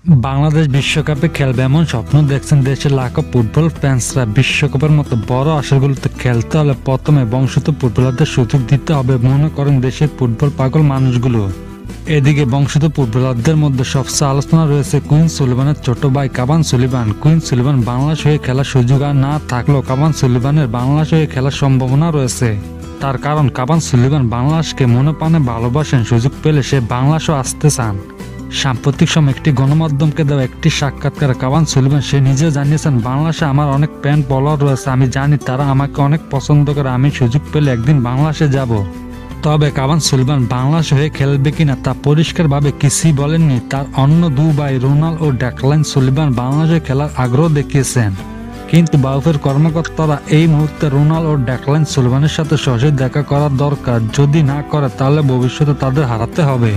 বাংলাদেশ বিশ্বকাপে খেলবে এমন স্বপ্ন দেখছেন দেশের লাখো ফুটবল ফ্যান্সরা। বিশ্বকাপের মতো বড় আসরগুলোতে খেলতে হলে প্রথমে বংশোদ্ভূত ফুটবলারদের সুযোগ দিতে হবে মনে করেন দেশের ফুটবল পাগল মানুষগুলো। এদিকে বংশোদ্ভূত ফুটবলারদের মধ্যে সবচেয়ে আলোচনা রয়েছে কুইন সুলিভানের ছোট ভাই Cavan Sullivan. Queen Sullivan Bangladesh হয়ে খেলার সুযোগ আর না থাকলেও কাভান সুলিভানের বাংলাদেশ হয়ে খেলার সম্ভাবনা রয়েছে। তার কারণ কাভান সুলিভান বাংলাদেশকে মনে প্রাণে ভালোবাসেন, সুযোগ পেলে সে বাংলাদেশও আসতে চান। সাম্প্রতিক সময় একটি গণমাধ্যমকে দেওয়া একটি সাক্ষাৎকারে কাভান সুলিভান সে নিজেও জানিয়েছেন, বাংলাদেশে আমার অনেক ফ্যান ফলোয়ার রয়েছে, আমি জানি তারা আমাকে অনেক পছন্দ করে, আমি সুযোগ পেলে একদিন বাংলাদেশে যাব। তবে কাভান সুলিভান বাংলাদেশ হয়ে খেলবে কিনা তা পরিষ্কারভাবে কিছুই বলেননি। তার অন্য দুই ভাই রোনাল্ড ও ড্যাকলান সুলিভান বাংলাদেশে খেলার আগ্রহ দেখিয়েছেন, কিন্তু বাউফের কর্মকর্তারা এই মুহূর্তে রোনাল্ড ও ড্যাকলান সুলিভানের সাথে সরাসরি দেখা করার দরকার, যদি না করে তাহলে ভবিষ্যতে তাদের হারাতে হবে।